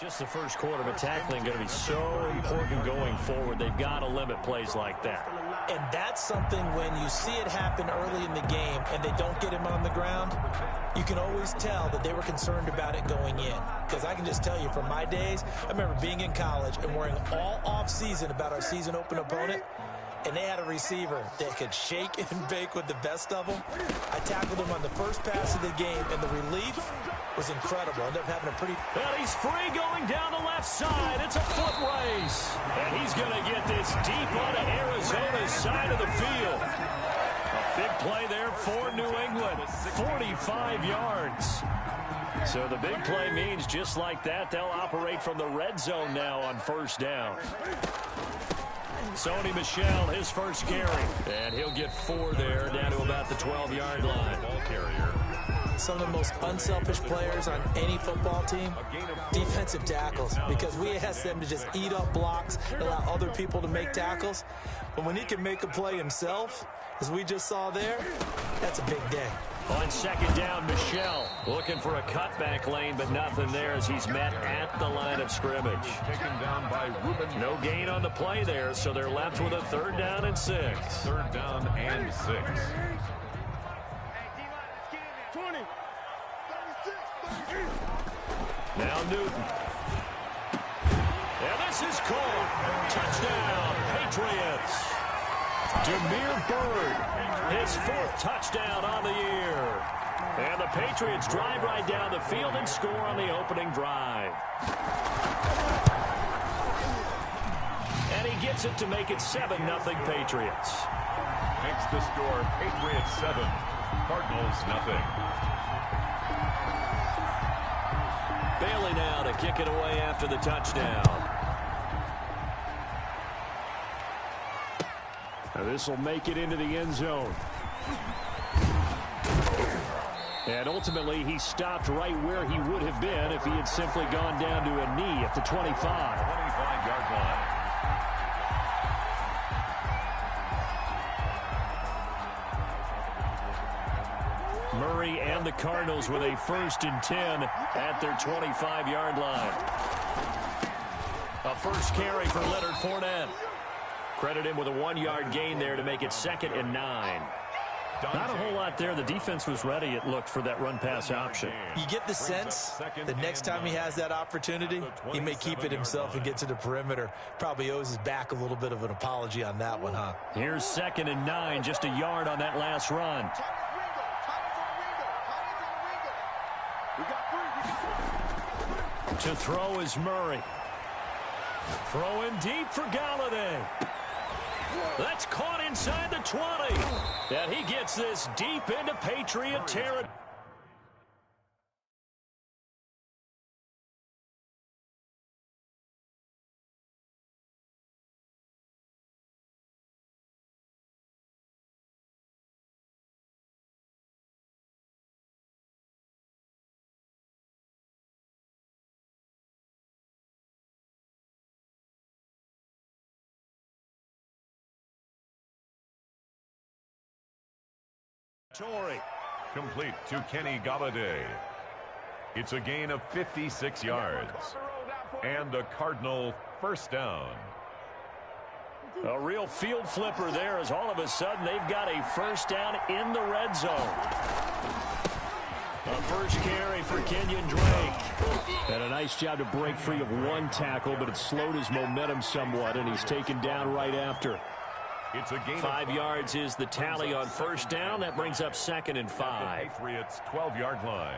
Just the first quarter, but tackling going to be so important going forward. They've got to limit plays like that. And that's something when you see it happen early in the game and they don't get him on the ground, you can always tell that they were concerned about it going in. Because I can just tell you from my days, I remember being in college and worrying all off-season about our season open opponent, and they had a receiver that could shake and bake with the best of them. I tackled him on the first pass of the game, and the relief was incredible. Ended up having a pretty... Well, he's free going down the left side. It's a foot race. And he's going to get this deep onto Arizona's side of the field. A big play there for New England. 45 yards. So the big play means just like that, they'll operate from the red zone now on first down. Sony Michel, his first carry. And he'll get 4 there, down to about the 12-yard line. Ball carrier. Some of the most unselfish players on any football team, defensive tackles, because we ask them to just eat up blocks and allow other people to make tackles. But when he can make a play himself, as we just saw there, that's a big day. On second down, Michel looking for a cutback lane, but nothing there as he's met at the line of scrimmage. Taken down by Ruben. No gain on the play there, so they're left with a 3rd down and 6. 3rd down and 6. Now Newton. And this is caught. Touchdown, Patriots. Demir Bird, his 4th touchdown on the year. And the Patriots drive right down the field and score on the opening drive. And he gets it to make it 7-0 Patriots. Makes the score Patriots 7, Cardinals 0. Bailey now to kick it away after the touchdown. Now this will make it into the end zone. And ultimately, he stopped right where he would have been if he had simply gone down to a knee at the 25. 25-yard line. Murray and the Cardinals with a 1st and 10 at their 25-yard line. A first carry for Leonard Fournette. Credit him with a 1-yard gain there to make it 2nd and 9. Not a whole lot there. The defense was ready, it looked, for that run-pass option. You get the sense the next time he has that opportunity, he may keep it himself and get to the perimeter. Probably owes his back a little bit of an apology on that one, huh? Here's 2nd and 9, just a yard on that last run. To throw is Murray. Throwing deep for Galladay. That's caught inside the 20. And he gets this deep into Patriot territory. Complete to Kenny Galladay. It's a gain of 56 yards. And a Cardinal first down. A real field flipper there as all of a sudden they've got a first down in the red zone. A first carry for Kenyon Drake. And a nice job to break free of 1 tackle, but it slowed his momentum somewhat, and he's taken down right after. It's a gain 5 yards is the tally on first down. That brings up 2nd and 5. Patriots 12-yard line.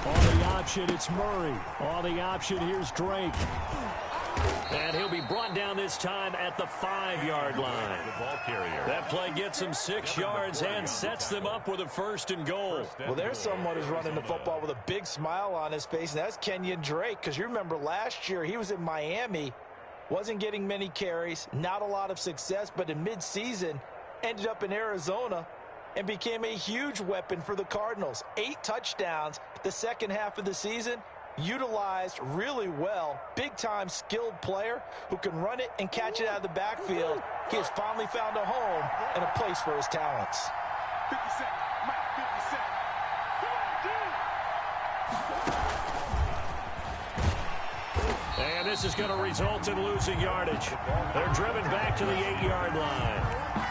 On the option, it's Murray. On the option, here's Drake. And he'll be brought down this time at the 5-yard line. The ball carrier. That play gets him 6 yards and sets them up with a 1st and goal. Well, there's someone who's running the football with a big smile on his face, and that's Kenyon Drake, because you remember last year he was in Miami, wasn't getting many carries, not a lot of success, but in midseason ended up in Arizona and became a huge weapon for the Cardinals. 8 touchdowns the second half of the season. utilized really well. Big-time skilled player who can run it and catch it out of the backfield. He has finally found a home and a place for his talents. 50 Cent, Mike, 50 Cent. And this is going to result in losing yardage. They're driven back to the 8-yard line.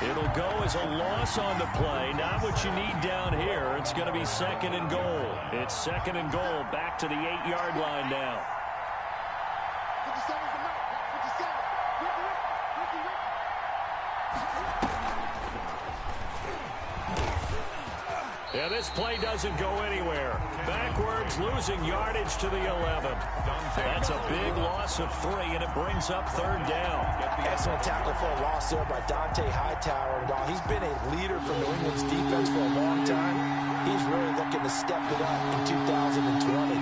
It'll go as a loss on the play. Not what you need down here. It's going to be 2nd and goal. It's 2nd and goal back to the 8-yard line now. 57 is the Mike, 57. Yeah, this play doesn't go anywhere. Backwards, losing yardage to the 11. That's a big loss of 3, and it brings up 3rd down. Excellent tackle for a loss there by Dante Hightower. And while he's been a leader for New England's defense for a long time, he's really looking to step it up in 2020.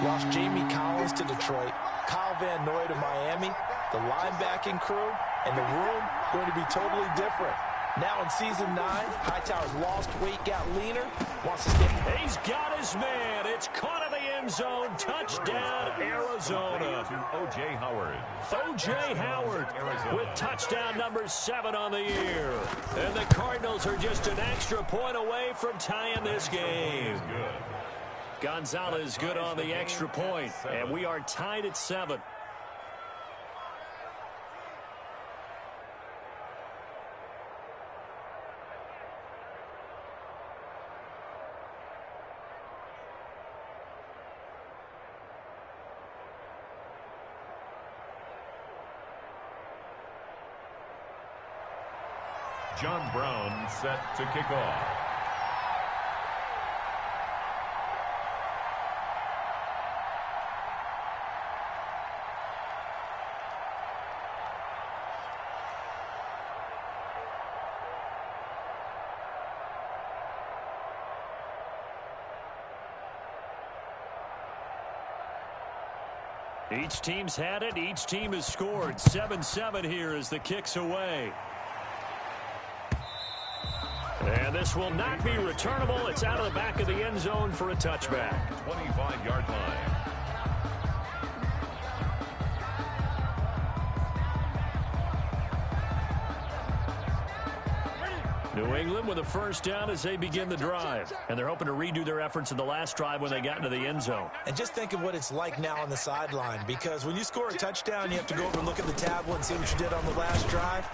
Lost Jamie Collins to Detroit, Kyle Van Noy to Miami, the linebacking crew, and the room going to be totally different. Now in Season 9, Hightower's lost weight, got leaner, wants to stay. He's got his man. It's caught in the end zone. Touchdown, Arizona. O.J. Howard. O.J. Howard with touchdown number 7 on the year. And the Cardinals are just an extra point away from tying this game. Gonzalez good on the extra point, and we are tied at 7. John Brown set to kick off. Each team's had it. Each team has scored. 7-7 here as the kick's away. And this will not be returnable. It's out of the back of the end zone for a touchback. 25-yard line. New England with a first down as they begin the drive. And they're hoping to redo their efforts in the last drive when they got into the end zone. And just think of what it's like now on the sideline, because when you score a touchdown, you have to go over and look at the tablet and see what you did on the last drive.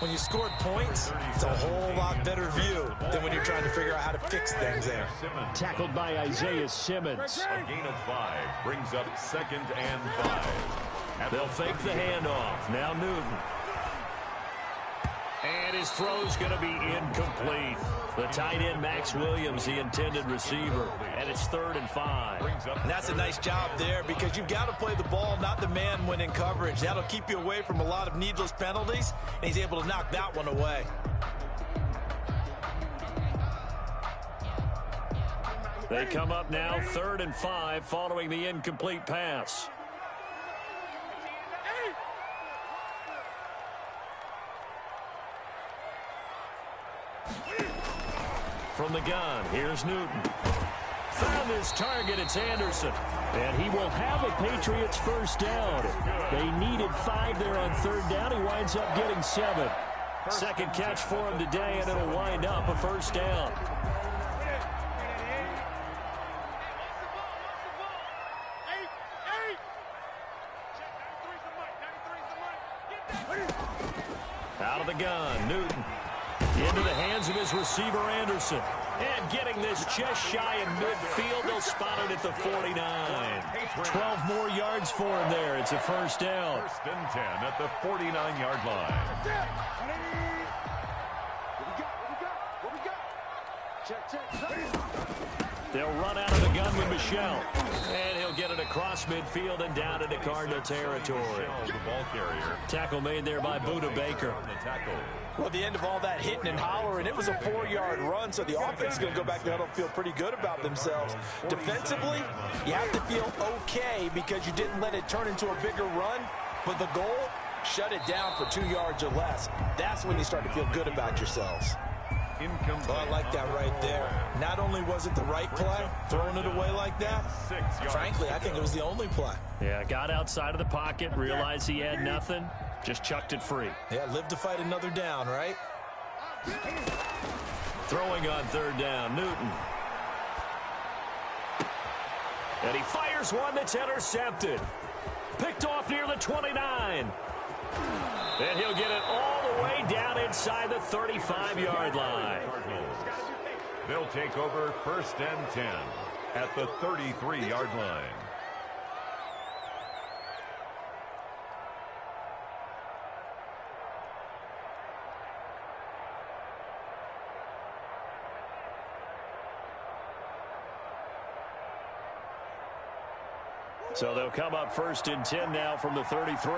When you scored points, it's a whole lot better view than when you're trying to figure out how to fix things there. Tackled by Isaiah Simmons. A gain of 5 brings up 2nd and 5. They'll fake the handoff. Now Newton. And his throw's going to be incomplete. The tight end, Max Williams, the intended receiver. And it's 3rd and 5. And that's a nice job there, because you've got to play the ball, not the man when in coverage. That'll keep you away from a lot of needless penalties, and he's able to knock that one away. They come up now 3rd and 5 following the incomplete pass. From the gun, here's Newton. Found his target, it's Anderson. And he will have a Patriots first down. They needed 5 there on 3rd down. He winds up getting 7. Second catch for him today, and it'll wind up a first down. Out of the gun, Newton. Into the hands of his receiver, Anderson. And getting this just shy in midfield. They'll spot it at the 49. 12 more yards for him there. It's a first down. 1st and 10 at the 49-yard line. What we got? Check. They'll run out of the gun with Michel. And he'll get it across midfield and down into Cardinal territory. The ball carrier. Tackle made there by Buda Baker. Well, at the end of all that hitting and hollering, it was a 4-yard run, so the offense is going to go back to huddle and feel pretty good about themselves. Defensively, you have to feel okay because you didn't let it turn into a bigger run, but the goal, shut it down for 2 yards or less. That's when you start to feel good about yourselves. Incomplete. Well, I like that right there. Not only was it the right play, throwing it away like that, frankly, I think it was the only play. Yeah, got outside of the pocket, realized he had nothing, just chucked it free. Yeah, live to fight another down, right? Throwing on third down, Newton. And he fires one that's intercepted. Picked off near the 29. And he'll get it all the way down inside the 35-yard line. They'll take over 1st and 10 at the 33-yard line. So they'll come up 1st and 10 now from the 33.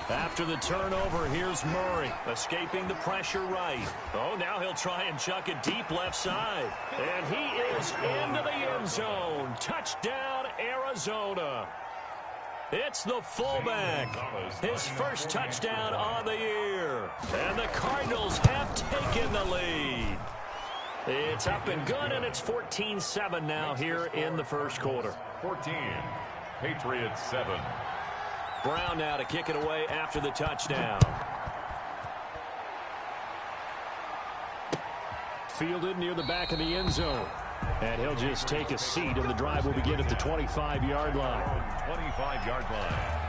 After the turnover, here's Murray, escaping the pressure right. Oh, now he'll try and chuck it deep left side. And he is into the end zone. Touchdown, Arizona. It's the fullback. His first touchdown on the year. And the Cardinals have taken the lead. It's up and good, and it's 14-7 now here in the first quarter. 14, Patriots 7. Brown now to kick it away after the touchdown. Fielded near the back of the end zone. And he'll just take a seat, and the drive will begin at the 25-yard line. 25-yard line.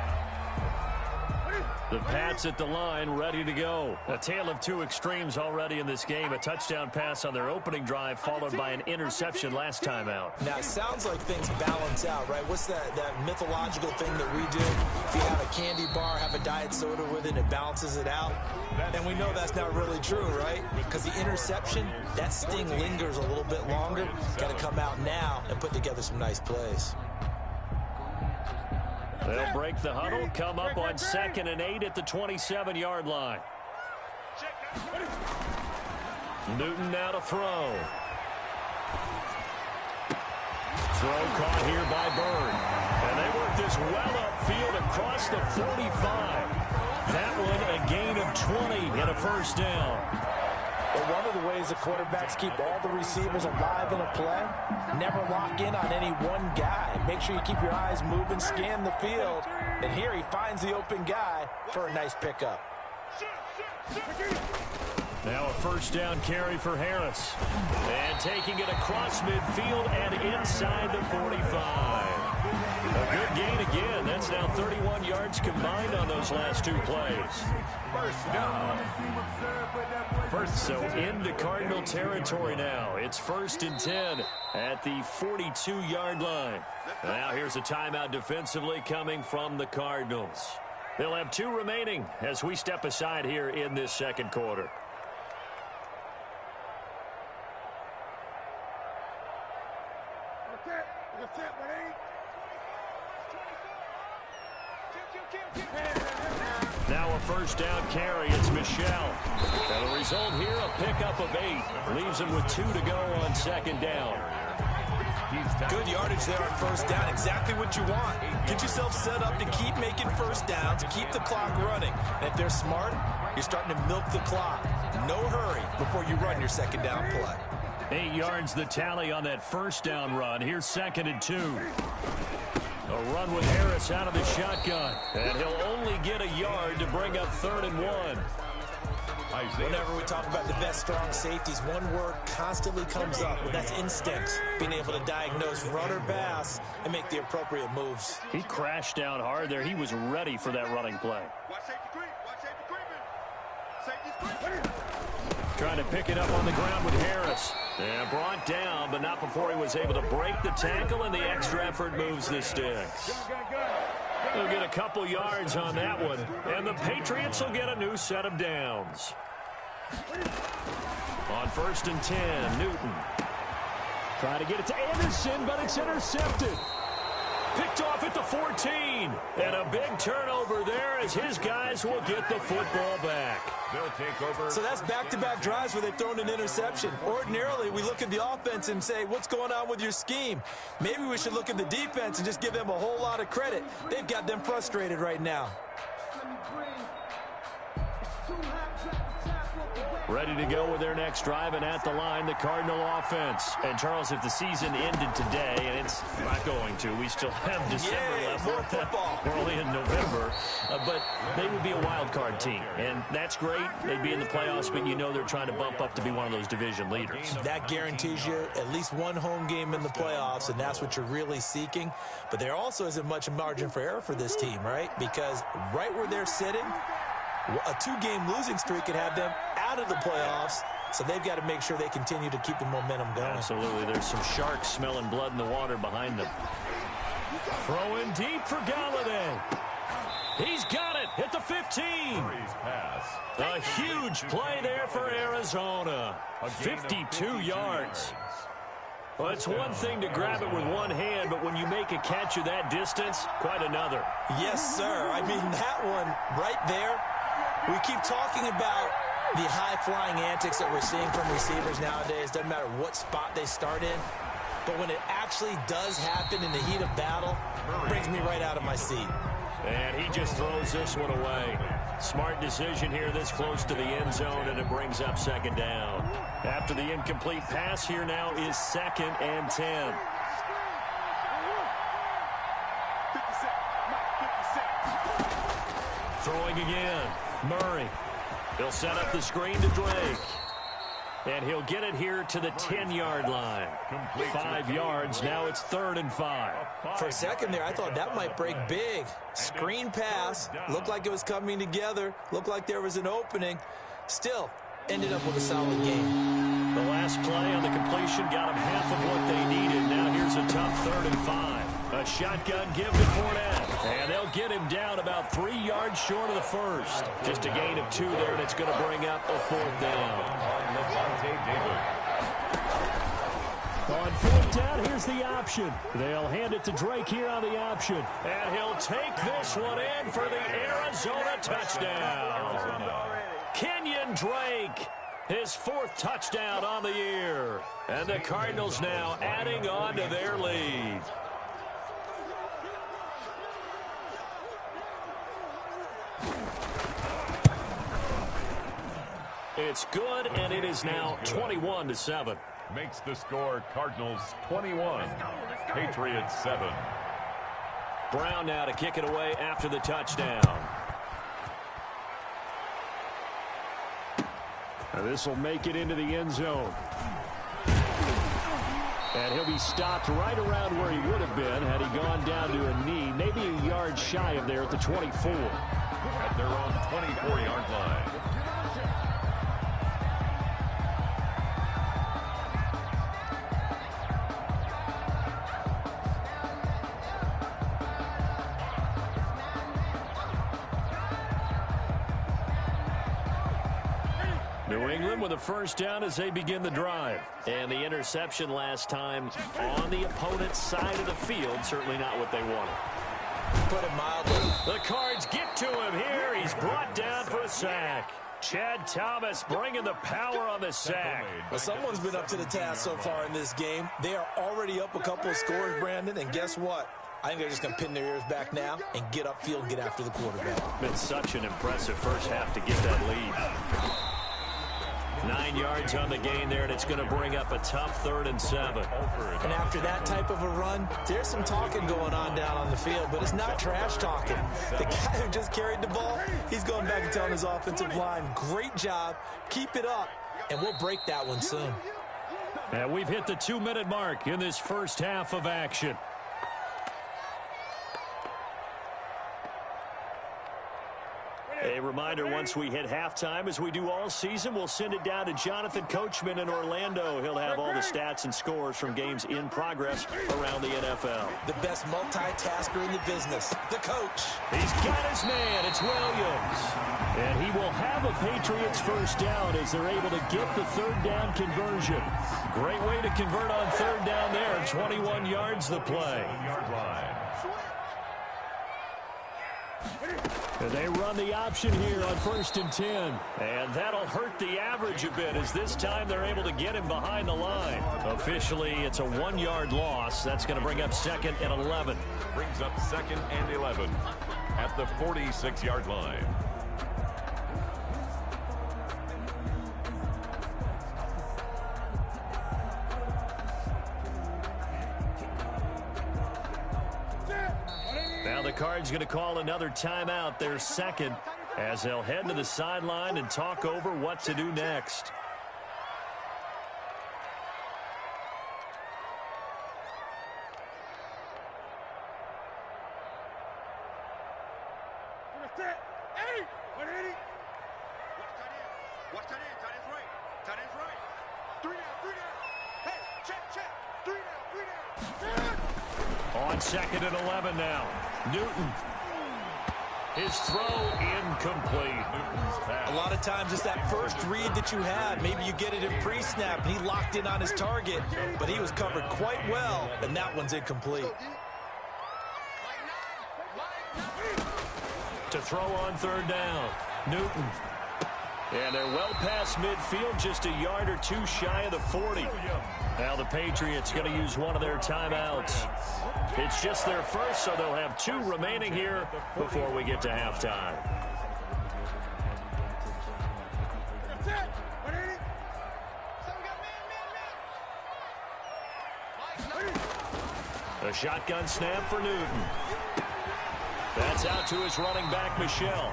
The Pats at the line, ready to go. A tale of two extremes already in this game. A touchdown pass on their opening drive, followed by an interception last time out. Now, it sounds like things balance out, right? What's that mythological thing that we do? If you have a candy bar, have a diet soda with it, it balances it out. And we know that's not really true, right? Because the interception, that sting lingers a little bit longer. Got to come out now and put together some nice plays. They'll break the huddle, come up on 2nd and 8 at the 27-yard line. Newton now to throw. Throw caught here by Bird. And they work this well upfield across the 45. That one a gain of 20 and a first down. But one of the ways the quarterbacks keep all the receivers alive in a play, never lock in on any one guy. Make sure you keep your eyes moving, scan the field. And here he finds the open guy for a nice pickup. Now a first down carry for Harris. And taking it across midfield and inside the 45. A good gain again. That's now 31 yards combined on those last two plays. First down. So into Cardinal territory now. It's 1st and 10 at the 42-yard line. Now here's a timeout defensively coming from the Cardinals. They'll have 2 remaining as we step aside here in this second quarter. Now a first down carry. It's Michel. And the result here, a pickup of 8. Leaves him with 2 to go on 2nd down. Good yardage there on first down. Exactly what you want. Get yourself set up to keep making first downs, keep the clock running. And if they're smart, you're starting to milk the clock. No hurry before you run your second down play. 8 yards the tally on that first down run. Here's 2nd and 2. A run with Harris out of the shotgun. And he'll only get a yard to bring up 3rd and 1. Whenever we talk about the best strong safeties, one word constantly comes up, and that's instinct. Being able to diagnose run or pass and make the appropriate moves. He crashed down hard there. He was ready for that running play. Trying to pick it up on the ground with Harris. And brought down, but not before he was able to break the tackle, and the extra effort moves the sticks. They'll get a couple yards on that one, and the Patriots will get a new set of downs. On 1st and 10, Newton. Trying to get it to Anderson, but it's intercepted. Picked off at the 14. And a big turnover there as his guys will get the football back. They'll take over. So that's back-to-back drives where they've thrown an interception. Ordinarily, we look at the offense and say, what's going on with your scheme? Maybe we should look at the defense and just give them a whole lot of credit. They've got them frustrated right now. Ready to go with their next drive, and at the line, the Cardinal offense. And, Charles, if the season ended today, and it's not going to, we still have December left. More football. We're only in November. But they would be a wild card team, and that's great. They'd be in the playoffs, but you know they're trying to bump up to be one of those division leaders. That guarantees you at least one home game in the playoffs, and that's what you're really seeking. But there also isn't much margin for error for this team, right? Because right where they're sitting, a two-game losing streak could have them out of the playoffs, so they've got to make sure they continue to keep the momentum going. Absolutely. There's some sharks smelling blood in the water behind them. Throwing deep for Galladay. He's got it at the 15. A huge play there for Arizona. 52 yards. Well, it's one thing to grab it with one hand, but when you make a catch of that distance, quite another. Yes, sir. I mean, that one right there. We keep talking about the high-flying antics that we're seeing from receivers nowadays. Doesn't matter what spot they start in. But when it actually does happen in the heat of battle, it brings me right out of my seat. And he just throws this one away. Smart decision here this close to the end zone, and it brings up second down. After the incomplete pass, here now is 2nd and 10. Throwing again. Murray. He'll set up the screen to Drake. And he'll get it here to the 10-yard line. 5 yards. Now it's 3rd and 5. For a second there, I thought that might break big. Screen pass. Looked like it was coming together. Looked like there was an opening. Still, ended up with a solid game. The last play on the completion got them half of what they needed. Now here's a tough 3rd and 5. A shotgun give to Fournette. And they'll get him down about 3 yards short of the first. Just a gain of 2 there, and it's going to bring up a 4th down. On 4th down, here's the option. They'll hand it to Drake here on the option. And he'll take this one in for the Arizona touchdown. Kenyon Drake, his 4th touchdown on the year. And the Cardinals now adding on to their lead. It's good, and it is now 21-7. Makes the score Cardinals 21, Patriots 7. Brown now to kick it away after the touchdown. Now this will make it into the end zone. And he'll be stopped right around where he would have been had he gone down to a knee, maybe a yard shy of there at the 24. At their own 24-yard line. New England with a first down as they begin the drive. And the interception last time on the opponent's side of the field. Certainly not what they wanted. Put it mildly. The Cards get to him here. He's brought down for a sack. Chad Thomas bringing the power on the sack. Well, someone's been up to the task so far in this game. They are already up a couple of scores, Brandon, and guess what? I think they're just going to pin their ears back now and get upfield and get after the quarterback. Been such an impressive first half to get that lead. 9 yards on the gain there, and it's going to bring up a tough 3rd and 7. And after that type of a run, there's some talking going on down on the field, but it's not trash talking. The guy who just carried the ball, he's going back and telling his offensive line, great job, keep it up, and we'll break that one soon. And we've hit the 2-minute mark in this first half of action. A reminder, once we hit halftime, as we do all season, we'll send it down to Jonathan Coachman in Orlando. He'll have all the stats and scores from games in progress around the NFL. The best multitasker in the business, the coach. He's got his man. It's Williams. And he will have a Patriots first down as they're able to get the 3rd down conversion. Great way to convert on 3rd down there. 21 yards the play. And they run the option here on 1st and 10. And that'll hurt the average a bit as this time they're able to get him behind the line. Officially, it's a 1-yard loss. That's going to bring up 2nd and 11. Brings up 2nd and 11 at the 46-yard line. Now the Cards going to call another timeout, their second, as they'll head to the sideline and talk over what to do next. On 2nd and 11 now. Newton. His throw incomplete. A lot of times it's that first read that you had. Maybe you get it in pre-snap, and he locked in on his target, but he was covered quite well, and that one's incomplete. To throw on 3rd down. Newton. And they're well past midfield, just a yard or two shy of the 40. Now the Patriots going to use one of their timeouts. It's just their first, so they'll have 2 remaining here before we get to halftime. A shotgun snap for Newton. That's out to his running back, Michel.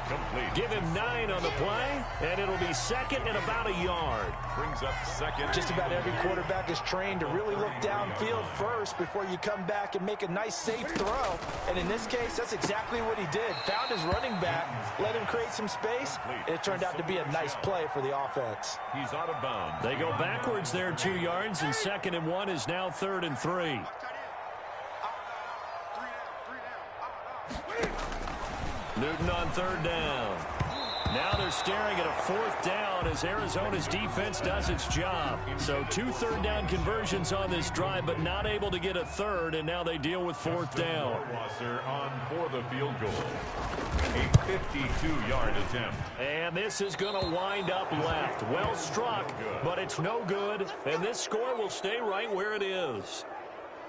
Complete. Give him 9 on the play, and it'll be 2nd and about a yard. Brings up 2nd. Just about every quarterback is trained to really look downfield first before you come back and make a nice, safe throw. And in this case, that's exactly what he did. Found his running back, let him create some space, and it turned out to be a nice play for the offense. He's out of bounds. They go backwards there 2 yards, and 2nd and 1 is now 3rd and 3. Newton on 3rd down. Now they're staring at a 4th down as Arizona's defense does its job. So 2 3rd down conversions on this drive, but not able to get a 3rd, and now they deal with 4th down. Wasser on for the field goal. A 52-yard attempt. And this is going to wind up left. Well struck, but it's no good, and this score will stay right where it is.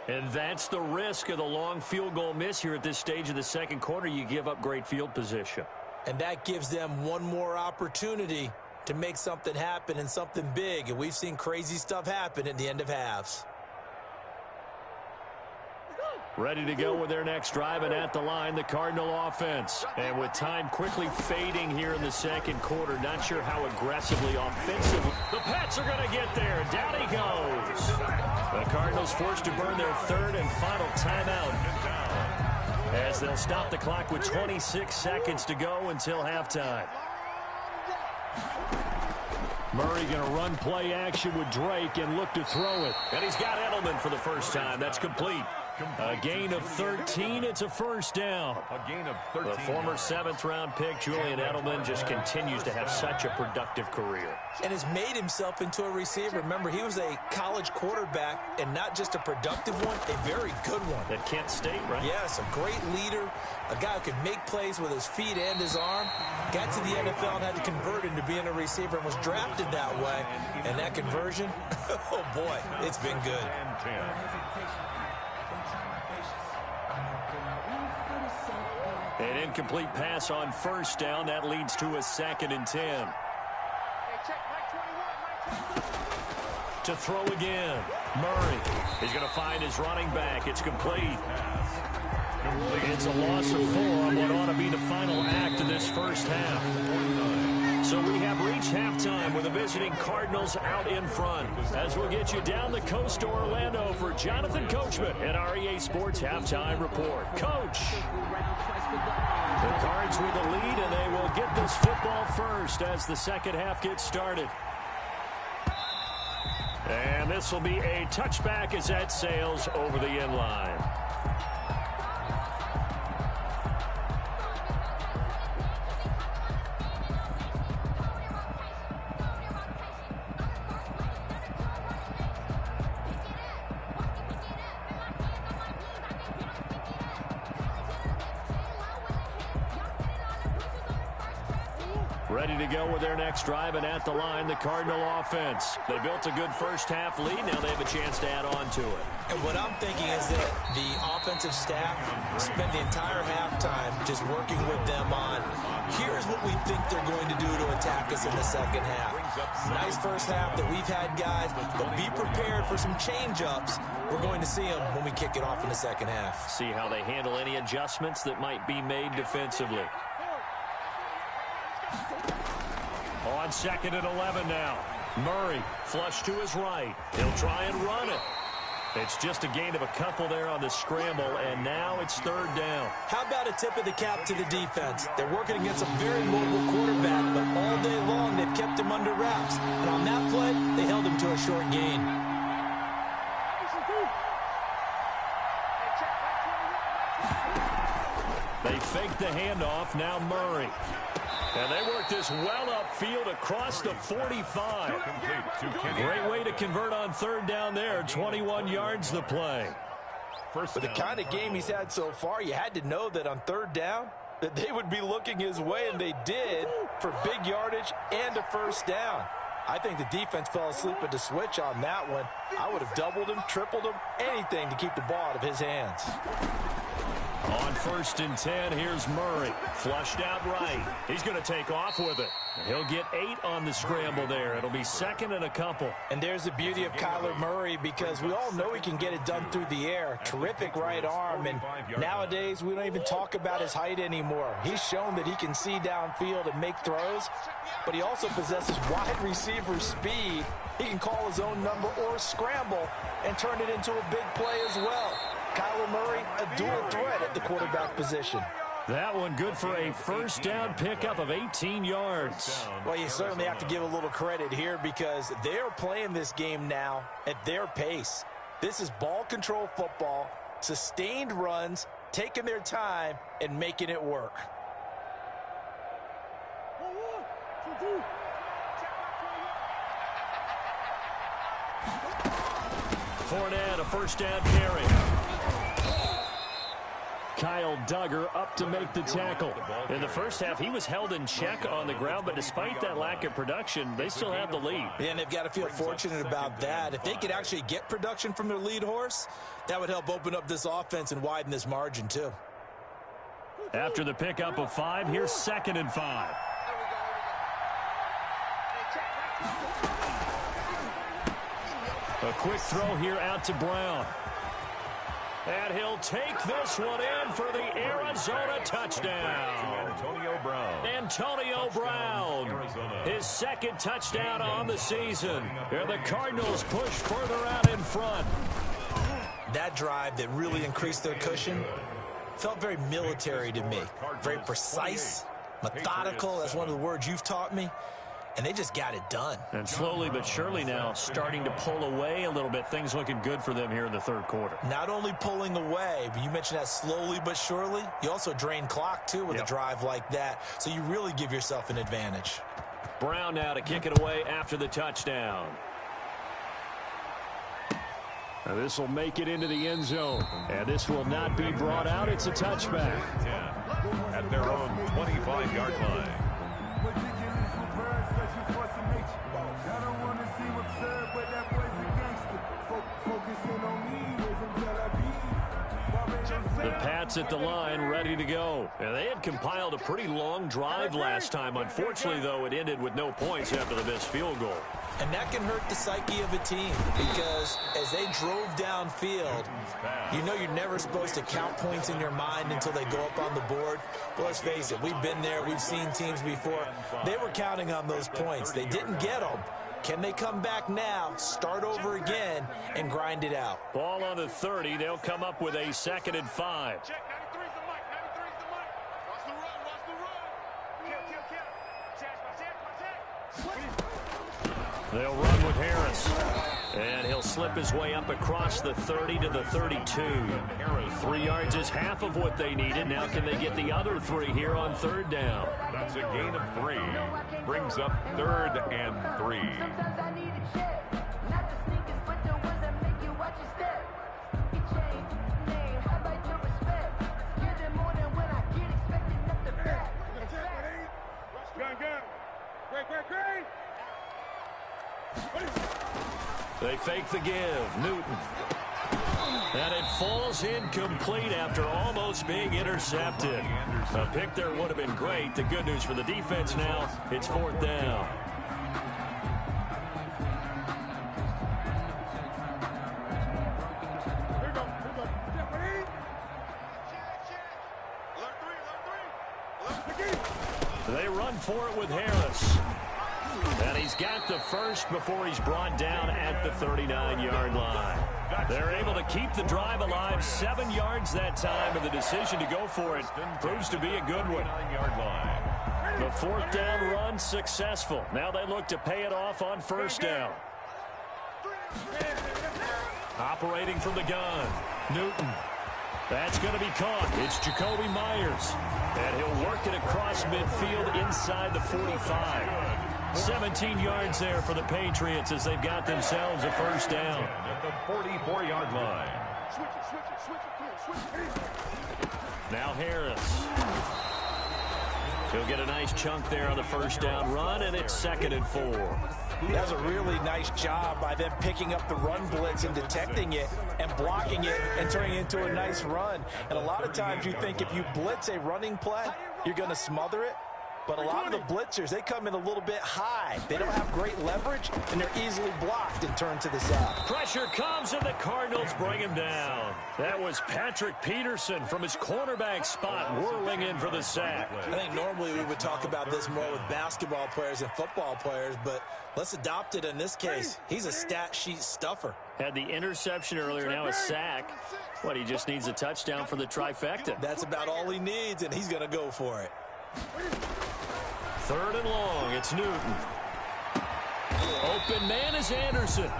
And that's the risk of the long field goal miss here at this stage of the 2nd quarter. You give up great field position. And that gives them one more opportunity to make something happen and something big. And we've seen crazy stuff happen at the end of halves. Ready to go with their next drive, and at the line, the Cardinal offense. And with time quickly fading here in the 2nd quarter, not sure how aggressively offensive. The Pats are going to get there. Down he goes. The Cardinals forced to burn their 3rd and final timeout, as they'll stop the clock with 26 seconds to go until halftime. Murray going to run play action with Drake and look to throw it. And he's got Edelman for the first time. That's complete. A gain of 13. It's a 1st down. A gain of 13. The former 7th-round pick, Julian Edelman, just continues to have such a productive career. And has made himself into a receiver. Remember, he was a college quarterback, and not just a productive one, a very good one. At Kent State, right? Yes, a great leader, a guy who could make plays with his feet and his arm. Got to the NFL and had to convert into being a receiver and was drafted that way. And that conversion, oh boy, it's been good. An incomplete pass on 1st down. That leads to a 2nd and 10. To throw again. Murray is going to find his running back. It's complete. It's a loss of 4 on what ought to be the final act of this 1st half. So we have reached halftime with the visiting Cardinals out in front. As we'll get you down the coast to Orlando for Jonathan Coachman and our EA Sports Halftime Report. Coach. The Cards with the lead, and they will get this football first as the 2nd half gets started. And this will be a touchback as that sails over the end line. Ready to go with their next drive, and at the line, the Cardinal offense. They built a good 1st half lead. Now they have a chance to add on to it. And what I'm thinking is that the offensive staff spent the entire halftime just working with them on, here's what we think they're going to do to attack us this in the second half. Nice first half that we've had, guys, but be prepared for some change-ups. We're going to see them when we kick it off in the second half. See how they handle any adjustments that might be made defensively. On 2nd and 11 now. Murray flush to his right. He'll try and run it. It's just a gain of a couple there on the scramble, and now it's 3rd down. How about a tip of the cap to the defense? They're working against a very mobile quarterback, but all day long they've kept him under wraps. And on that play, they held him to a short gain. They fake the handoff. Now Murray. And they work this well upfield across the 45. Great way to convert on 3rd down there. 21 yards the play. For the kind of game he's had so far, you had to know that on 3rd down that they would be looking his way, and they did, for big yardage and a 1st down. I think the defense fell asleep at the switch on that one. I would have doubled him, tripled him, anything to keep the ball out of his hands. On 1st and 10, here's Murray. Flushed out right. He's going to take off with it. He'll get 8 on the scramble there. It'll be 2nd and a couple. And there's the beauty of Kyler Murray, because we all know he can get it done through the air. Terrific right arm. And nowadays, we don't even talk about his height anymore. He's shown that he can see downfield and make throws, but he also possesses wide receiver speed. He can call his own number or scramble and turn it into a big play as well. Kyler Murray, a dual threat at the quarterback position. That one good for a 1st down pickup of 18 yards. Well, you certainly have to give a little credit here, because they're playing this game now at their pace. This is ball control football, sustained runs, taking their time, and making it work. Fournette, a 1st down carry. Kyle Duggar up to make the tackle. In the first half, he was held in check on the ground, but despite that lack of production, they still have the lead. Yeah, and they've got to feel fortunate about that. If they could actually get production from their lead horse, that would help open up this offense and widen this margin too. After the pickup of 5, here's 2nd and 5. A quick throw here out to Brown. And he'll take this one in for the Arizona touchdown. Antonio Brown. His 2nd touchdown on the season. And the Cardinals push further out in front. That drive that really increased their cushion felt very military to me. Very precise, methodical. That's one of the words you've taught me. And they just got it done. And slowly but surely now starting to pull away a little bit. Things looking good for them here in the 3rd quarter. Not only pulling away, but you mentioned that slowly but surely. You also drain clock, too, with a drive like that. So you really give yourself an advantage. Brown now to kick it away after the touchdown. Now this will make it into the end zone. And this will not be brought out. It's a touchback. At their own 25-yard line. The Pats at the line, ready to go. And they had compiled a pretty long drive last time. Unfortunately, though, it ended with no points after the missed field goal. And that can hurt the psyche of a team, because as they drove downfield, you know you're never supposed to count points in your mind until they go up on the board. But let's face it, we've been there. We've seen teams before. They were counting on those points. They didn't get them. Can they come back now, start over again, and grind it out? Ball on the 30. They'll come up with a 2nd and 5. They'll run with Harris. And he'll slip his way up across the 30 to the 32. 3 yards is half of what they needed. Now can they get the other 3 here on 3rd down? That's a gain of 3. Brings up 3rd and 3. They fake the give. Newton. And it falls incomplete after almost being intercepted. A pick there would have been great. The good news for the defense now, it's 4th down. They run for it with Harris. And he's got the first before he's brought down at the 39-yard line. They're able to keep the drive alive, 7 yards that time, and the decision to go for it proves to be a good one. The 4th down run successful. Now they look to pay it off on 1st down. Operating from the gun, Newton. That's going to be caught. It's Jacoby Myers. And he'll work it across midfield inside the 45. 17 yards there for the Patriots as they've got themselves a 1st down. At the 44-yard line. Now Harris. He'll get a nice chunk there on the 1st down run, and it's 2nd and 4. That was a really nice job by them picking up the run blitz and detecting it and blocking it and turning it into a nice run. And a lot of times you think if you blitz a running play, you're going to smother it. But a lot of the blitzers, they come in a little bit high. They don't have great leverage, and they're easily blocked and turned to the side. Pressure comes, and the Cardinals bring him down. That was Patrick Peterson from his cornerback spot whirling in for the sack. I think normally we would talk about this more with basketball players and football players, but let's adopt it in this case. He's a stat sheet stuffer. Had the interception earlier, now a sack. What, he just needs a touchdown for the trifecta. That's about all he needs, and he's going to go for it. 3rd and long, it's Newton. Open man is Anderson.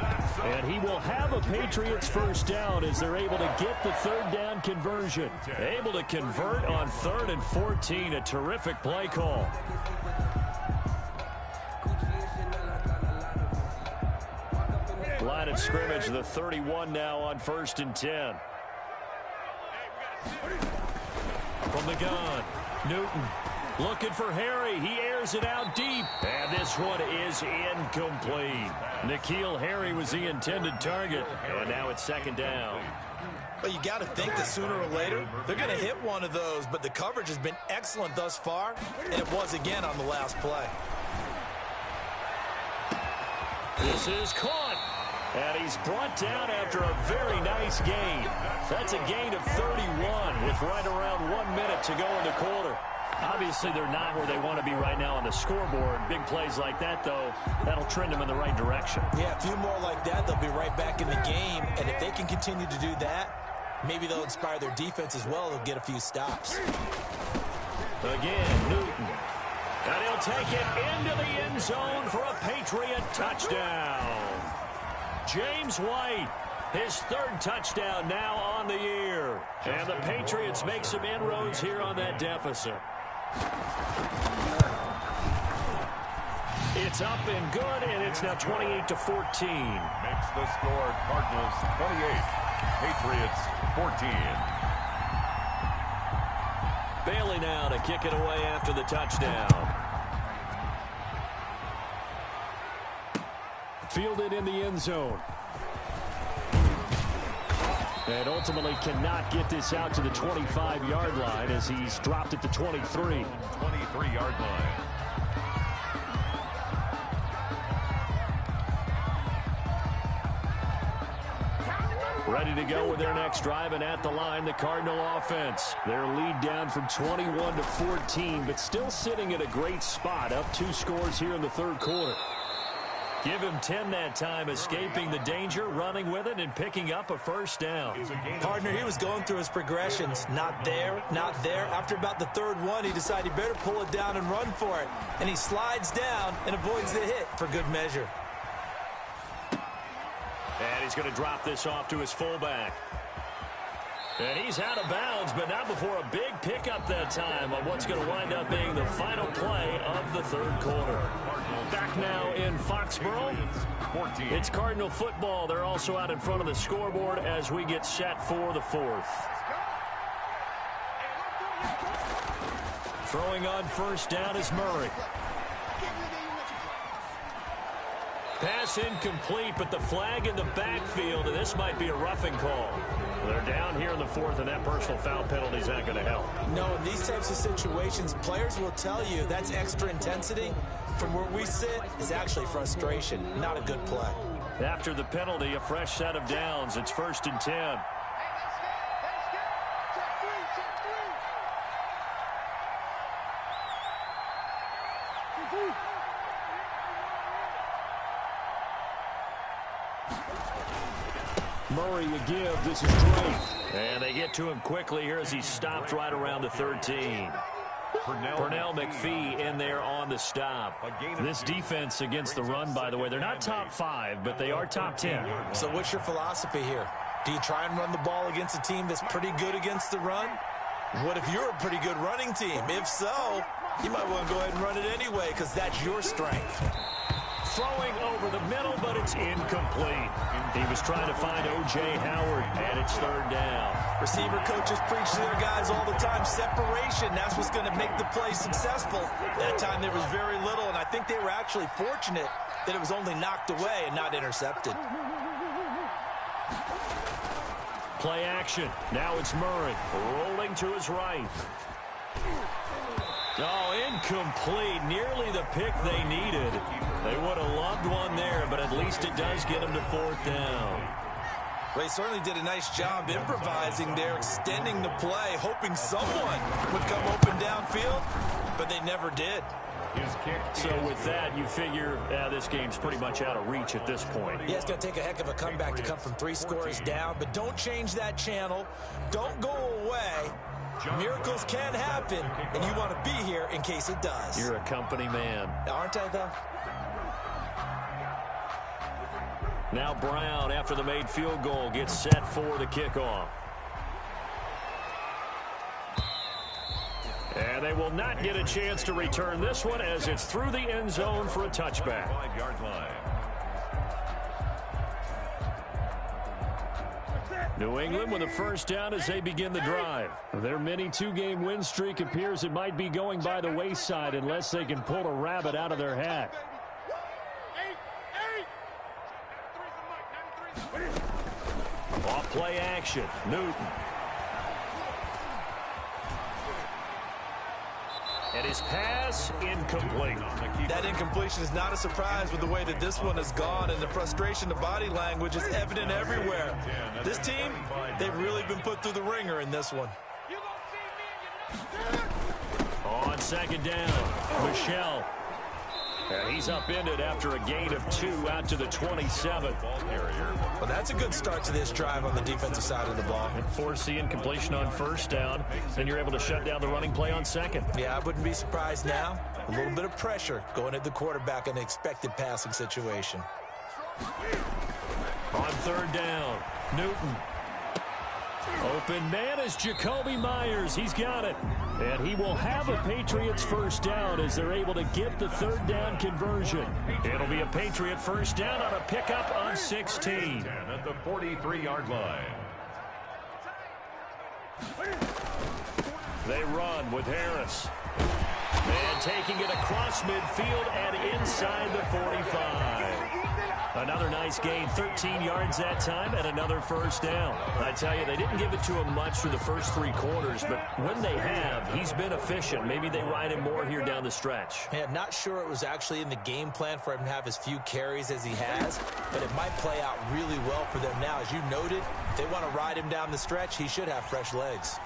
And he will have a Patriots 1st down as they're able to get the 3rd down conversion. Able to convert on 3rd and 14, a terrific play call. Line of scrimmage, the 31 now on 1st and 10. From the gun, Newton. Looking for Harry. He airs it out deep. And this one is incomplete. N'Keal Harry was the intended target. And now it's 2nd down. But you got to think that sooner or later, they're going to hit one of those. But the coverage has been excellent thus far. And it was again on the last play. This is caught. And he's brought down after a very nice gain. That's a gain of 31 with right around 1 minute to go in the quarter. Obviously, they're not where they want to be right now on the scoreboard. Big plays like that, though, that'll trend them in the right direction. Yeah, a few more like that, they'll be right back in the game. And if they can continue to do that, maybe they'll inspire their defense as well. They'll get a few stops. Again, Newton. And he'll take it into the end zone for a Patriot touchdown. James White, his 3rd touchdown now on the year. And the Patriots make some inroads here on that deficit. It's up and good, and it's now 28-14. Makes the score Cardinals 28, Patriots 14. Bailey now to kick it away after the touchdown. Fielded in the end zone. And ultimately cannot get this out to the 25-yard line as he's dropped at the 23. 23-yard line. Ready to go with their next drive, and at the line, the Cardinal offense. Their lead down from 21 to 14, but still sitting at a great spot, up 2 scores here in the 3rd quarter. Give him 10 that time, escaping the danger, running with it, and picking up a 1st down. Partner, he was going through his progressions. Not there, not there. After about the 3rd one, he decided he better pull it down and run for it. And he slides down and avoids the hit for good measure. And he's going to drop this off to his fullback. And he's out of bounds, but not before a big pickup that time on what's going to wind up being the final play of the 3rd quarter. Back now in Foxborough. It's Cardinal football. They're also out in front of the scoreboard as we get set for the 4th. Throwing on 1st down is Murray. Pass incomplete, but the flag in the backfield, and this might be a roughing call. They're down here in the fourth, and that personal foul penalty is not going to help. No, in these types of situations, players will tell you that's extra intensity. From where we sit, is actually frustration, not a good play. After the penalty, a fresh set of downs. It's 1st and 10. Murray a give. This is Drake. And they get to him quickly here as he stopped right around the 13. Pernell McPhee in there on the stop. This defense against the run, by the way, they're not top 5, but they are top 10. So what's your philosophy here? Do you try and run the ball against a team that's pretty good against the run? What if you're a pretty good running team? If so, you might want to go ahead and run it anyway because that's your strength. Throwing over the middle, but it's incomplete. He was trying to find O.J. Howard, and it's 3rd down. Receiver coaches preach to their guys all the time. Separation, that's what's going to make the play successful. That time there was very little, and I think they were actually fortunate that it was only knocked away and not intercepted. Play action. Now it's Murray rolling to his right. Oh, incomplete. Nearly the pick they needed. They would have loved one there, but at least it does get them to 4th down. Well, he certainly did a nice job improvising there, extending the play, hoping someone would come open downfield, but they never did. So with that, you figure this game's pretty much out of reach at this point. Yeah, it's going to take a heck of a comeback to come from 3 scores down, but don't change that channel. Don't go away. Miracles can happen, and you want to be here in case it does. You're a company man. Aren't I, though? Now Brown, after the made field goal, gets set for the kickoff. And they will not get a chance to return this one as it's through the end zone for a touchback. 5-yard line. New England with a 1st down as they begin the drive. Their mini 2-game win streak appears it might be going by the wayside unless they can pull a rabbit out of their hat. Off play action. Newton. And his pass incomplete. That incompletion is not a surprise with the way that this one has gone, and the frustration, the body language is evident everywhere. This team, they've really been put through the ringer in this one. On 2nd down, Michelle. And he's upended after a gain of 2 out to the 27. Well, that's a good start to this drive on the defensive side of the ball. And force the incompletion on 1st down. Then you're able to shut down the running play on 2nd. Yeah, I wouldn't be surprised now. A little bit of pressure going at the quarterback in an expected passing situation. On 3rd down, Newton. Open man is Jacoby Myers. He's got it. And he will have a Patriots 1st down as they're able to get the 3rd down conversion. It'll be a Patriot 1st down on a pickup of 16. At the 43-yard line. They run with Harris. And taking it across midfield and inside the 45. Another nice gain, 13 yards that time, and another 1st down. I tell you, they didn't give it to him much through the first 3 quarters, but when they have, he's been efficient. Maybe they ride him more here down the stretch. Yeah, not sure it was actually in the game plan for him to have as few carries as he has, but it might play out really well for them now. As you noted, if they want to ride him down the stretch, he should have fresh legs.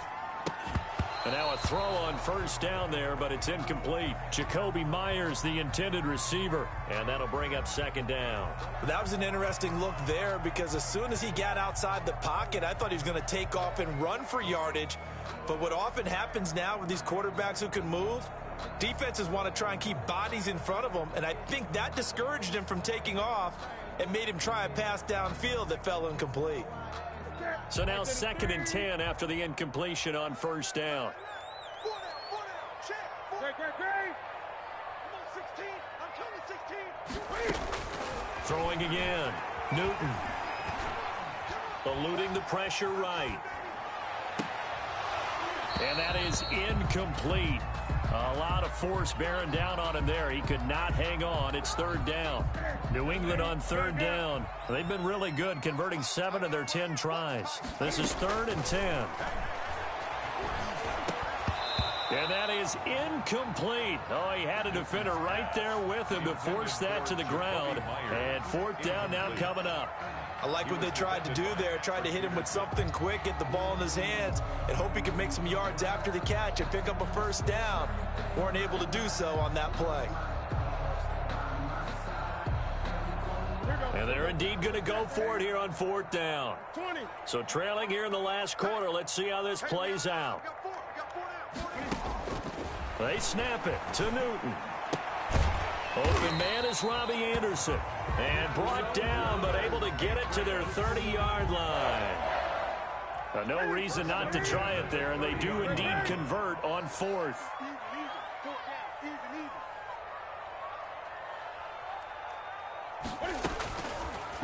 And now a throw on 1st down there, but it's incomplete. Jacoby Myers, the intended receiver, and that'll bring up 2nd down. That was an interesting look there because as soon as he got outside the pocket, I thought he was going to take off and run for yardage. But what often happens now with these quarterbacks who can move, defenses want to try and keep bodies in front of them, and I think that discouraged him from taking off and made him try a pass downfield that fell incomplete. So now 2nd and 10 after the incompletion on 1st down. Throwing again. Newton. Eluding the pressure right. And that is incomplete. A lot of force bearing down on him there. He could not hang on. It's third down. New England on third down. They've been really good, converting 7 of their 10 tries. This is 3rd and 10. And that is incomplete. Oh, he had a defender right there with him to force that to the ground. And 4th down now coming up. I like what they tried to do there. Tried to hit him with something quick, get the ball in his hands, and hope he could make some yards after the catch and pick up a first down. Weren't able to do so on that play. And they're indeed going to go for it here on 4th down. So trailing here in the last quarter. Let's see how this plays out. They snap it to Newton. Open man is Robbie Anderson. And brought down, but able to get it to their 30-yard line. No reason not to try it there, and they do indeed convert on 4th.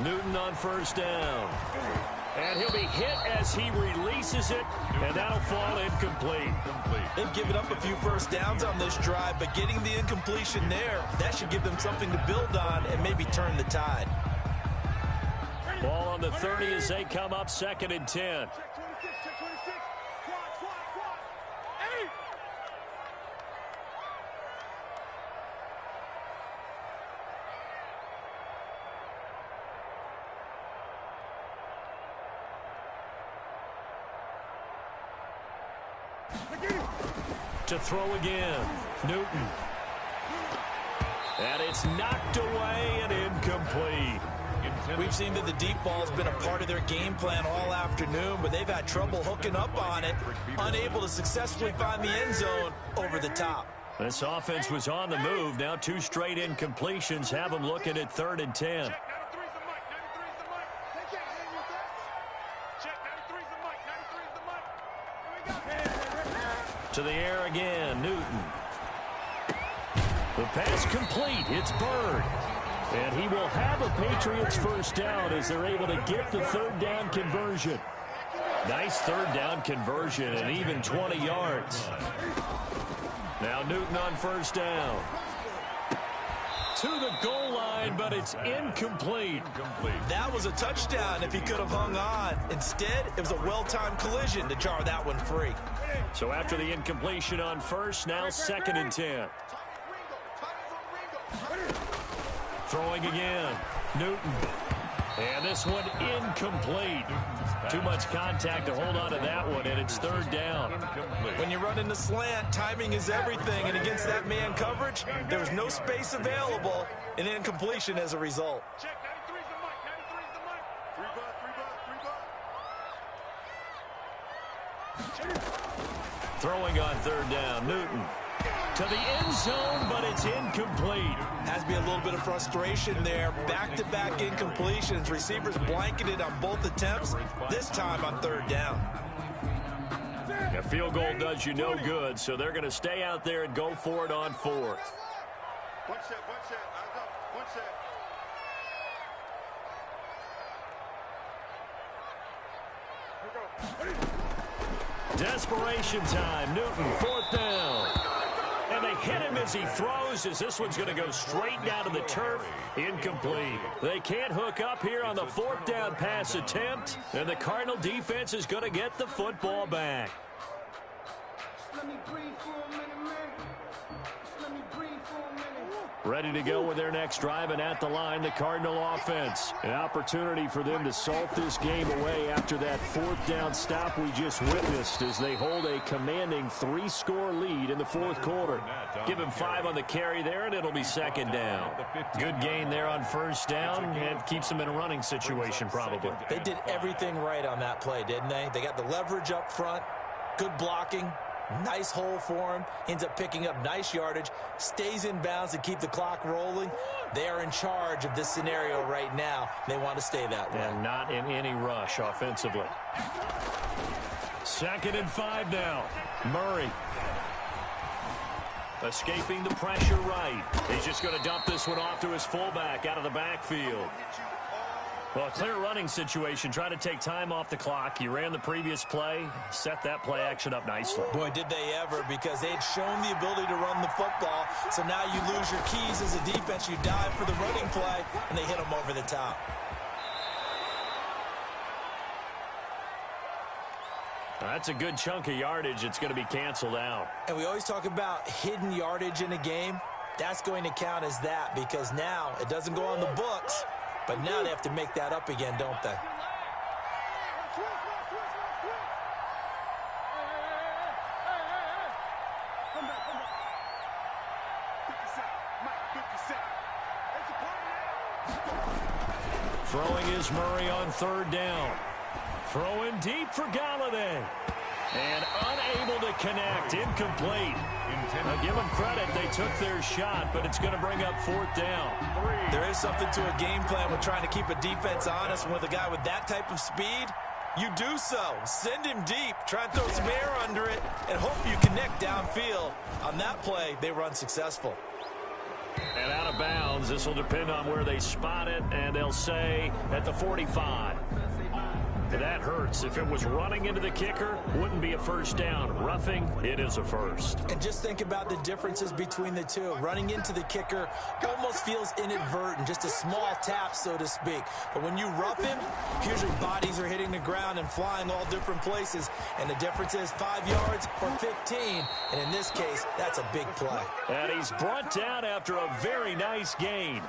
Newton on first down. And he'll be hit as he releases it, and that'll fall incomplete. They've given up a few first downs on this drive, but getting the incompletion there, that should give them something to build on and maybe turn the tide. Ball on the 30 as they come up 2nd and 10. To throw again, Newton. And it's knocked away and incomplete. We've seen that the deep ball has been a part of their game plan all afternoon, but they've had trouble hooking up on it, unable to successfully find the end zone over the top. This offense was on the move. Now 2 straight incompletions have them looking at 3rd and 10. To the air again, Newton. The pass complete. It's Bird. And he will have a Patriots first down as they're able to get the 3rd down conversion. Nice 3rd down conversion and even 20 yards. Now Newton on first down. To the goal line, but it's incomplete. That was a touchdown if he could have hung on. Instead, it was a well-timed collision to jar that one free. So after the incompletion on first, now 2nd and 10. Throwing again, Newton. And this one incomplete. Too much contact to hold on to that one, and it's 3rd down. When you run in the slant, timing is everything, and against that man coverage, there was no space available, and incompletion as a result. Throwing on 3rd down, Newton. To the end zone, but it's incomplete. Has to be a little bit of frustration there. Back-to-back incompletions. Receivers blanketed on both attempts, this time on 3rd down. A field goal does you no good, so they're going to stay out there and go for it on 4th. One set, eyes up, one set. Desperation time. Newton, 4th down. And they hit him as he throws, as this one's going to go straight down to the turf. Incomplete. They can't hook up here on the 4th down pass attempt, and the Cardinal defense is going to get the football back. Ready to go with their next drive, and at the line, the Cardinal offense. An opportunity for them to salt this game away after that 4th down stop we just witnessed as they hold a commanding 3-score lead in the 4th quarter. Give him 5 on the carry there, and it'll be 2nd down. Good gain there on first down, and keeps them in a running situation probably. They did everything right on that play, didn't they? They got the leverage up front, good blocking, nice hole for him, ends up picking up nice yardage, stays in bounds to keep the clock rolling. They are in charge of this scenario right now. They want to stay that way. And not in any rush offensively. 2nd and 5 now. Murray. Escaping the pressure right. He's just going to dump this one off to his fullback out of the backfield. Well, a clear running situation. Try to take time off the clock. You ran the previous play, set that play action up nicely. Boy, did they ever, because they'd shown the ability to run the football. So now you lose your keys as a defense. You dive for the running play, and they hit them over the top. That's a good chunk of yardage. It's going to be canceled out. And we always talk about hidden yardage in a game. That's going to count as that, because now it doesn't go on the books, but now they have to make that up again, don't they? Throwing is Murray on third down. Throwing deep for Galladay. And unable to connect. Incomplete. Now give them credit. They took their shot, but it's going to bring up fourth down. There is something to a game plan with trying to keep a defense honest. With a guy with that type of speed, you do so. Send him deep. Try and throw some air under it and hope you connect downfield. On that play, they were unsuccessful. And out of bounds. This will depend on where they spot it, and they'll say at the 45. That hurts. If it was running into the kicker, wouldn't be a first down. Roughing, it is a first. And just think about the differences between the two. Running into the kicker almost feels inadvertent, just a small tap, so to speak. But when you rough him, usually bodies are hitting the ground and flying all different places. And the difference is 5 yards or 15. And in this case, that's a big play. And he's brought down after a very nice gain.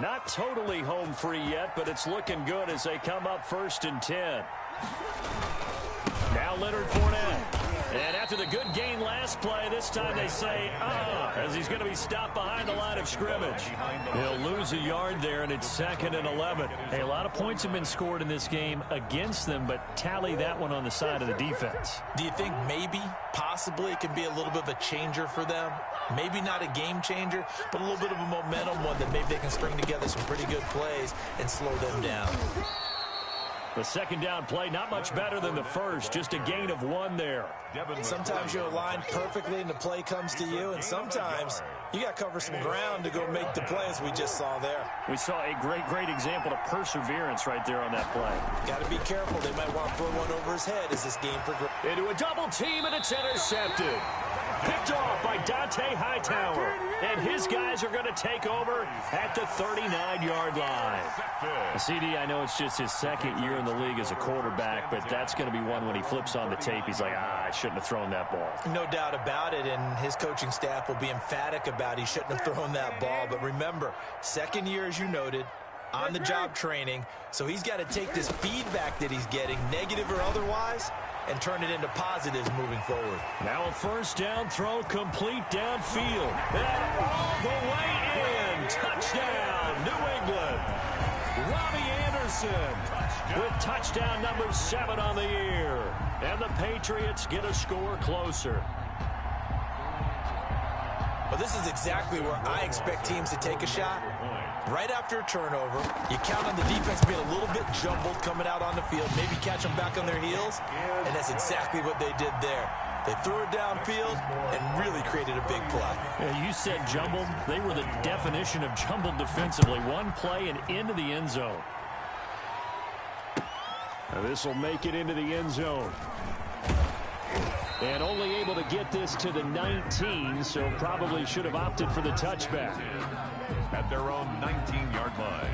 Not totally home free yet, but it's looking good as they come up 1st and 10. Now Leonard Fournette. And after the good gain last play, this time they say, as he's going to be stopped behind the line of scrimmage. He'll lose a yard there, and it's 2nd and 11. Hey, a lot of points have been scored in this game against them, but tally that one on the side of the defense. Do you think maybe, possibly, it can be a little bit of a changer for them? Maybe not a game changer, but a little bit of a momentum one that maybe they can string together some pretty good plays and slow them down. The second down play, not much better than the first, just a gain of 1 there. Sometimes you're aligned perfectly and the play comes to you, and sometimes you got to cover some ground to go make the play, as we just saw there. We saw a great example of perseverance right there on that play. Got to be careful. They might want to throw one over his head as this game progresses. Into a double team, and it's intercepted. Picked off by Dante Hightower. And his guys are going to take over at the 39-yard line. CD, I know it's just his second year in the league as a quarterback, but that's going to be one when he flips on the tape. He's like, I shouldn't have thrown that ball. No doubt about it, and his coaching staff will be emphatic about he shouldn't have thrown that ball. But remember, second year, as you noted, on-the-job training, so he's got to take this feedback that he's getting, negative or otherwise, and turn it into positives moving forward. Now a first down throw complete downfield. And all the way in. Touchdown, New England. Robbie Anderson with touchdown number 7 on the year. And the Patriots get a score closer. Well, this is exactly where I expect teams to take a shot. Right after a turnover, you count on the defense being a little bit jumbled coming out on the field, maybe catch them back on their heels, and that's exactly what they did there. They threw it downfield and really created a big play. Yeah, you said jumbled. They were the definition of jumbled defensively. One play and into the end zone. Now this will make it into the end zone. And only able to get this to the 19, so probably should have opted for the touchback. At their own 19-yard line.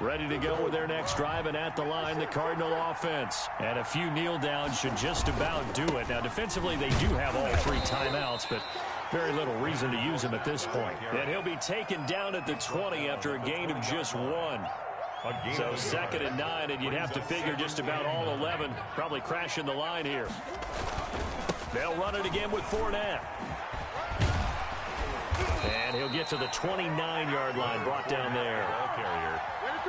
Ready to go with their next drive, and at the line, the Cardinal offense. And a few kneel downs should just about do it. Now, defensively, they do have all 3 timeouts, but very little reason to use them at this point. And he'll be taken down at the 20 after a gain of just 1. So 2nd and 9, and you'd have to figure just about all 11 probably crashing the line here. They'll run it again with Fournette. And he'll get to the 29-yard line, brought down there.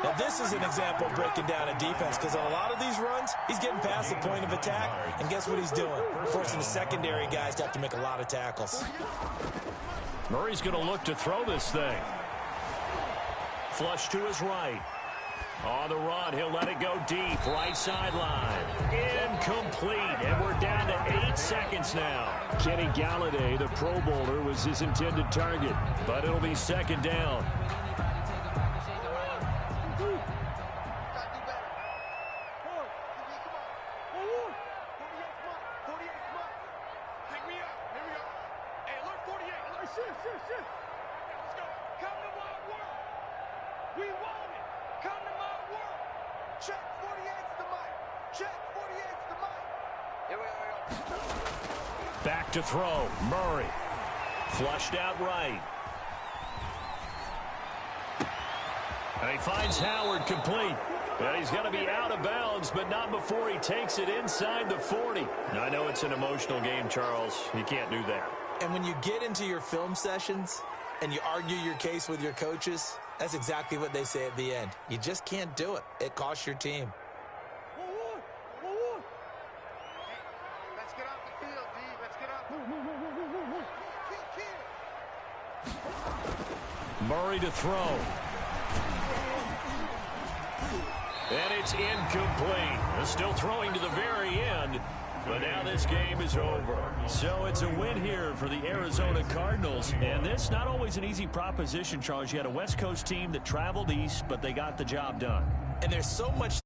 Now, this is an example of breaking down a defense, because on a lot of these runs, he's getting past the point of attack, and guess what he's doing? Forcing the secondary guys to have to make a lot of tackles. Murray's going to look to throw this thing. Flush to his right. On the run, he'll let it go deep. Right sideline. Incomplete. And we're down to 8 seconds now. Kenny Galladay, the Pro Bowler, was his intended target. But it'll be 2nd down. Come to my work. We want it. Come to my work. Check 48's the mic. Check 48's the mic. Here we go. Back to throw. Murray. Flushed out right. And he finds Howard complete. And he's going to be out of bounds, but not before he takes it inside the 40. Now, I know it's an emotional game, Charles. You can't do that. And when you get into your film sessions and you argue your case with your coaches, that's exactly what they say at the end. You just can't do it. It costs your team. Let's get off the field, D. Let's get off. Murray to throw. And it's incomplete. They're still throwing to the very end. But now this game is over. So it's a win here for the Arizona Cardinals. And this not always an easy proposition, Charles. You had a West Coast team that traveled east, but they got the job done. And there's so much